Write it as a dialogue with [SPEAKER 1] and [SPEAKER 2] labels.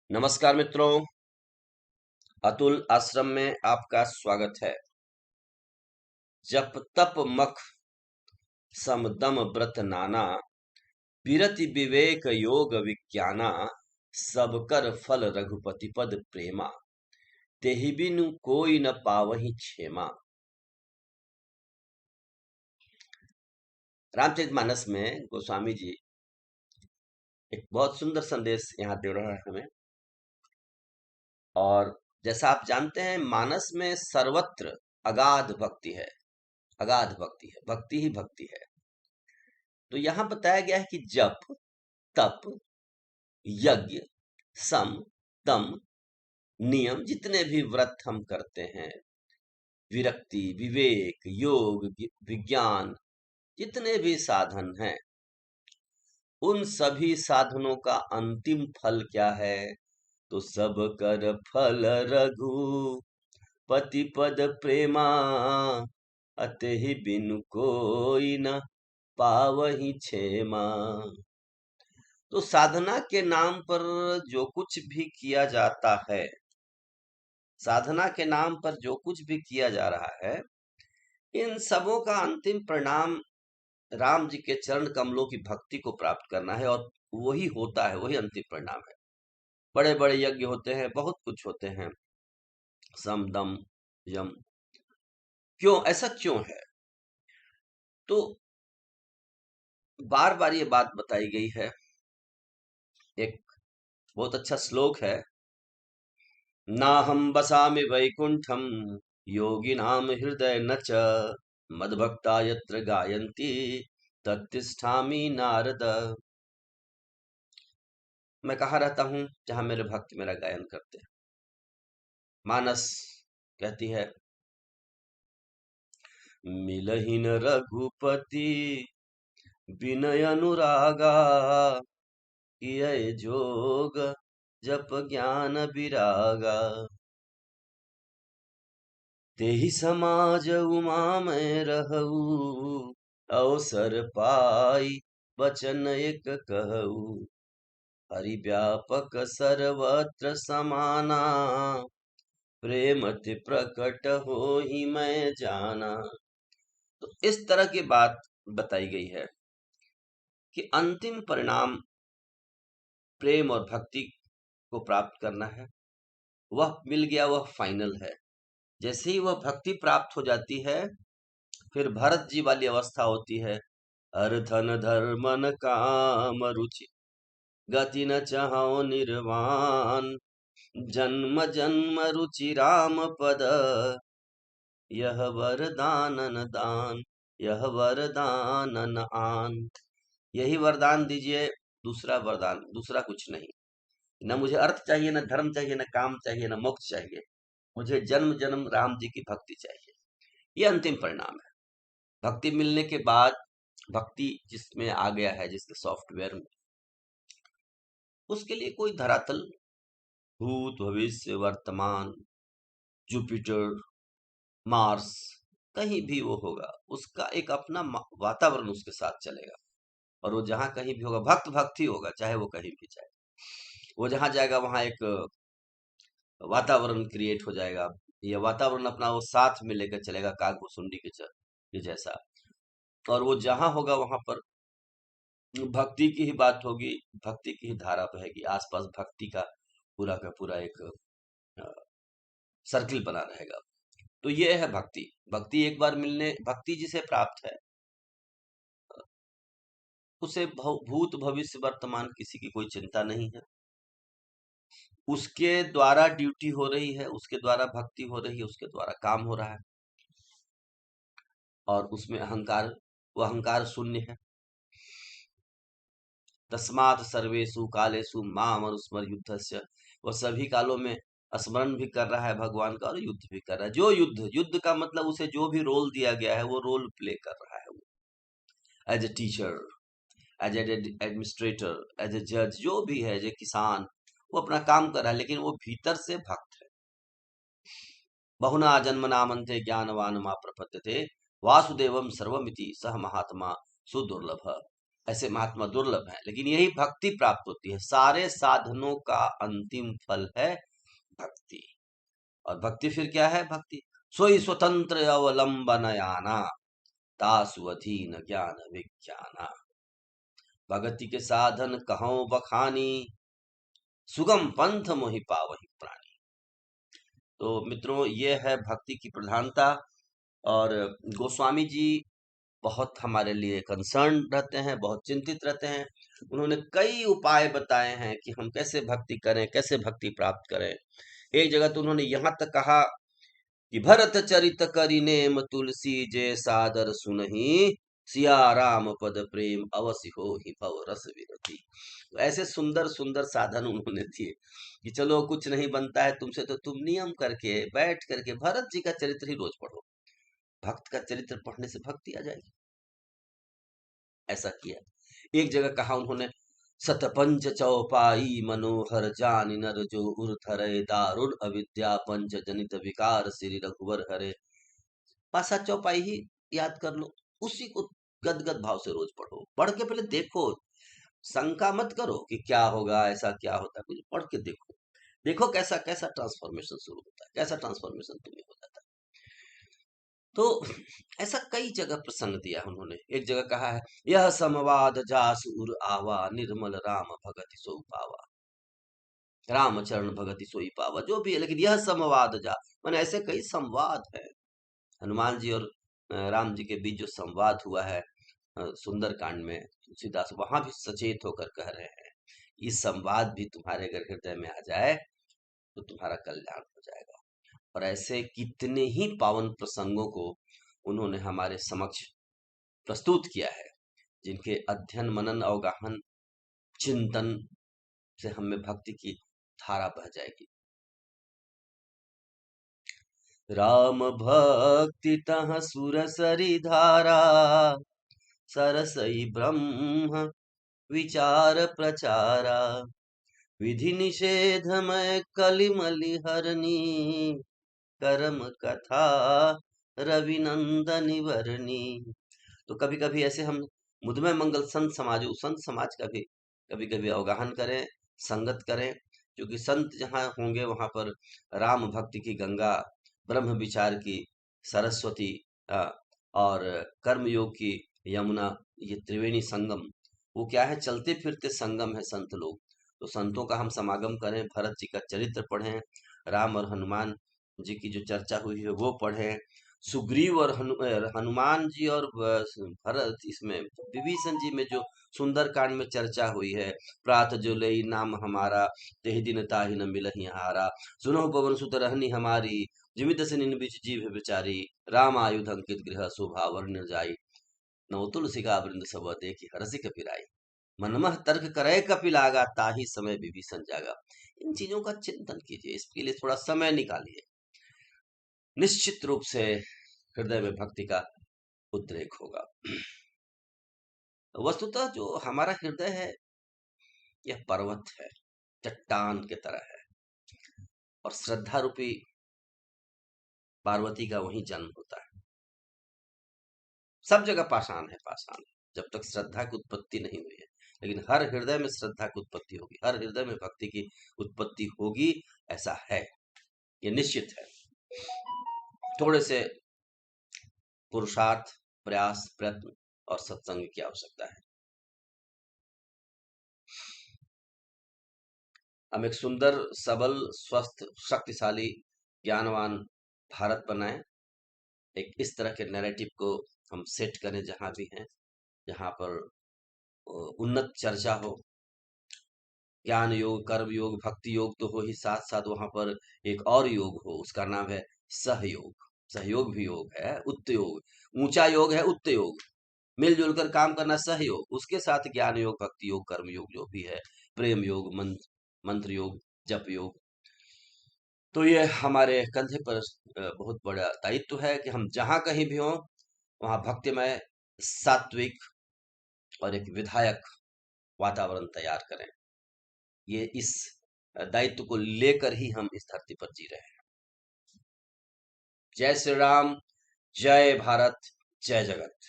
[SPEAKER 1] नमस्कार मित्रों, अतुल आश्रम में आपका स्वागत है। जप तप मख समदम व्रत नाना, विरति विवेक योग विज्ञाना, सब कर फल रघुपति पद प्रेमा, तेहि बिनु कोई न पावहि क्षेमा। रामचरितमानस में गोस्वामी जी एक बहुत सुंदर संदेश यहाँ दे रहा है हमें। और जैसा आप जानते हैं, मानस में सर्वत्र अगाध भक्ति है, अगाध भक्ति है, भक्ति ही भक्ति है। तो यहां बताया गया है कि जप तप यज्ञ सम दम नियम, जितने भी व्रत हम करते हैं, विरक्ति विवेक योग विज्ञान, जितने भी साधन हैं, उन सभी साधनों का अंतिम फल क्या है? तो सब कर फल रघु पति पद प्रेमा, अतहि बिनु कोई न पावहि क्षेमा। तो साधना के नाम पर जो कुछ भी किया जाता है, साधना के नाम पर जो कुछ भी किया जा रहा है, इन सबों का अंतिम परिणाम राम जी के चरण कमलों की भक्ति को प्राप्त करना है। और वही होता है, वही अंतिम परिणाम है। बड़े बड़े यज्ञ होते हैं, बहुत कुछ होते हैं, सम दम यम। क्यों ऐसा क्यों है? तो बार बार ये बात बताई गई है। एक बहुत अच्छा श्लोक है, नाहं वसामि वैकुंठम योगिनां हृदय न च, मद्भक्ता यत्र गायन्ति तत्तिष्ठामि नारद। मैं कहाँ रहता हूँ? जहां मेरे भक्त मेरा गायन करते हैं। मानस कहती है, मिलहिन रघुपति विनय अनुरागा, किए जोग जप ज्ञान विरागा, तेहि समाज उमा में रहू, अवसर पाई वचन एक कहू, हरि व्यापक सर्वत्र समाना, प्रेमति प्रकट हो ही मैं जाना। तो इस तरह की बात बताई गई है कि अंतिम परिणाम प्रेम और भक्ति को प्राप्त करना है। वह मिल गया, वह फाइनल है। जैसे ही वह भक्ति प्राप्त हो जाती है, फिर भरत जी वाली अवस्था होती है, हर धन धर्म न काम रुचि, गति न चाहो निर्वाण, जन्म जन्म रुचि राम पद, यह वरदानन दान, यह वरदानन आन। यही वरदान दीजिए, दूसरा वरदान, दूसरा कुछ नहीं। न मुझे अर्थ चाहिए, न धर्म चाहिए, न काम चाहिए, न मोक्ष चाहिए। मुझे जन्म जन्म राम जी की भक्ति चाहिए। ये अंतिम परिणाम है। भक्ति मिलने के बाद, भक्ति जिसमें आ गया है, जिसके सॉफ्टवेयर में, उसके लिए कोई धरातल, भूत भविष्य वर्तमान, जुपिटर मार्स, कहीं भी वो होगा, उसका एक अपना वातावरण उसके साथ चलेगा। और वो जहां कहीं भी होगा, भक्त भक्ति होगा, चाहे वो कहीं भी जाए। वो जहां जाएगा वहां एक वातावरण क्रिएट हो जाएगा। ये वातावरण अपना वो साथ में लेकर चलेगा, काकभुसुंडी के जैसा। और वो जहां होगा वहां पर भक्ति की ही बात होगी, भक्ति की ही धारा बहेगी। आसपास भक्ति का पूरा एक सर्किल बना रहेगा। तो ये है भक्ति। भक्ति एक बार मिलने, भक्ति जिसे प्राप्त है, उसे भूत भविष्य वर्तमान किसी की कोई चिंता नहीं है। उसके द्वारा ड्यूटी हो रही है, उसके द्वारा भक्ति हो रही है, उसके द्वारा काम हो रहा है। और उसमें अहंकार, वो अहंकार शून्य है। तस्मात् सर्वेषु कालेषु माम अनुस्मर युद्धस्य। वह सभी कालों में स्मरण भी कर रहा है भगवान का, और युद्ध भी कर रहा है। जो युद्ध का मतलब, उसे जो भी रोल दिया गया है, वो रोल प्ले कर रहा है। वो as a teacher, as a administrator, as a जज, जो भी है, एज ए किसान, वो अपना काम कर रहा है, लेकिन वो भीतर से भक्त है। बहुना जन्म नामंते ज्ञानवान मा प्रपद्यते, वासुदेवम सर्वमिति सह महात्मा सुदुर्लभ। ऐसे महात्मा दुर्लभ हैं, लेकिन यही भक्ति प्राप्त होती है। सारे साधनों का अंतिम फल है भक्ति। और भक्ति फिर क्या है? भक्ति सोई स्वतंत्र अवलंबन याना तासु अधीन ज्ञान विज्ञाना। भगति के साधन कहो बखानी सुगम पंथ मोहि पावहि प्राणी। तो मित्रों, ये है भक्ति की प्रधानता। और गोस्वामी जी बहुत हमारे लिए कंसर्न रहते हैं, बहुत चिंतित रहते हैं। उन्होंने कई उपाय बताए हैं कि हम कैसे भक्ति करें, कैसे भक्ति प्राप्त करें। एक जगह तो उन्होंने यहाँ तक कहा कि भरत चरित करि नेम तुलसी जे सादर सुनहि सिया राम पद प्रेम अवश्य हो ही भव रस विरति। तो ऐसे सुंदर सुंदर साधन उन्होंने दिए कि चलो कुछ नहीं बनता है तुमसे, तो तुम नियम करके बैठ करके भरत जी का चरित्र ही रोज पढ़ो। भक्त का चरित्र पढ़ने से भक्ति आ जाएगी। ऐसा किया। एक जगह कहा उन्होंने, सतपंच चौपाई मनोहर जानि नर जो उर धरे दारुण अविद्या पंच जनित विकार श्री रघुवर हरे। पासा चौपाई ही याद कर लो, उसी को गदगद भाव से रोज पढ़ो। पढ़ के पहले देखो, शंका मत करो कि क्या होगा, ऐसा क्या होता है, कुछ पढ़ के देखो। देखो कैसा कैसा ट्रांसफॉर्मेशन शुरू होता है, कैसा ट्रांसफॉर्मेशन तुम्हें हो जाता है। तो ऐसा कई जगह प्रसंग दिया उन्होंने। एक जगह कहा है, यह समवाद जासु उर आवा निर्मल राम भगति सो पावा। राम चरण भगति सोई पावा, जो भी है, लेकिन यह समवाद जा मैंने ऐसे कई संवाद है। हनुमान जी और राम जी के बीच जो संवाद हुआ है सुंदर कांड में, तुलसीदास वहां भी सचेत होकर कह रहे हैं, इस संवाद भी तुम्हारे अगर हृदय में आ जाए तो तुम्हारा कल्याण हो जाएगा। और ऐसे कितने ही पावन प्रसंगों को उन्होंने हमारे समक्ष प्रस्तुत किया है, जिनके अध्ययन मनन अवगाहन चिंतन से हमें भक्ति की धारा बह जाएगी। राम भक्ति तह सुर सरी धारा सरसई ब्रह्म विचार प्रचारा विधि निषेधमय कलिमलि हरनी करम कथा रविनंदन वर्णी। तो कभी कभी ऐसे हम मुदमय मंगल संत समाज का भी कभी कभी अवगाहन करें, संगत करें, क्योंकि संत जहाँ होंगे वहां पर राम भक्ति की गंगा, ब्रह्म विचार की सरस्वती और कर्म योग की यमुना, ये त्रिवेणी संगम, वो क्या है, चलते फिरते संगम है संत लोग। तो संतों का हम समागम करें, भरत जी का चरित्र पढ़ें, राम और हनुमान जी की जो चर्चा हुई है वो पढ़ें, सुग्रीव और हनुमान जी और भरत, इसमें विभीषण जी में जो सुंदर कांड में चर्चा हुई है, प्रात जो लई नाम हमारा तेहि दिन ताहि न मिलहि हारा सुनो पवन सुत रहनी हमारी जिमित से निन बिच जीव विचारी राम आयुध अंकित गृह शोभा वर्ण जाई नव तुलसिका वृंद सब देखि हरसि कपिराई मनमह तर्क करे कपि लागा ताहि समय विभीषण जागा। इन चीजों का चिंतन कीजिए, इसके लिए थोड़ा समय निकालिए, निश्चित रूप से हृदय में भक्ति का उद्रेक होगा। वस्तुतः जो हमारा हृदय है यह पर्वत है, चट्टान की तरह है, और श्रद्धा रूपी पार्वती का वहीं जन्म होता है। सब जगह पाषाण है, पाषाण है, जब तक श्रद्धा की उत्पत्ति नहीं हुई है। लेकिन हर हृदय में श्रद्धा की उत्पत्ति होगी, हर हृदय में भक्ति की उत्पत्ति होगी, ऐसा है, ये निश्चित है। थोड़े से पुरुषार्थ, प्रयास, प्रयत्न और सत्संग की आवश्यकता है। हम एक सुंदर, सबल, स्वस्थ, शक्तिशाली, ज्ञानवान भारत बनाएं। एक इस तरह के नैरेटिव को हम सेट करें जहां भी हैं, जहां पर उन्नत चर्चा हो, ज्ञान योग, कर्म योग, भक्ति योग तो हो ही, साथ साथ वहां पर एक और योग हो, उसका नाम है सहयोग। सहयोग भी योग है, उत्त योग, ऊंचा योग है उत्त योग, मिलजुल कर काम करना सहयोग, उसके साथ ज्ञान योग, भक्ति योग, कर्म योग जो भी है, प्रेम योग, मंत्र योग, जप योग। तो ये हमारे कंधे पर बहुत बड़ा दायित्व है कि हम जहां कहीं भी हों वहां भक्तिमय, सात्विक और एक विधायक वातावरण तैयार करें। ये इस दायित्व को लेकर ही हम इस धरती पर जी रहे हैं। जय श्री राम, जय भारत, जय जगत।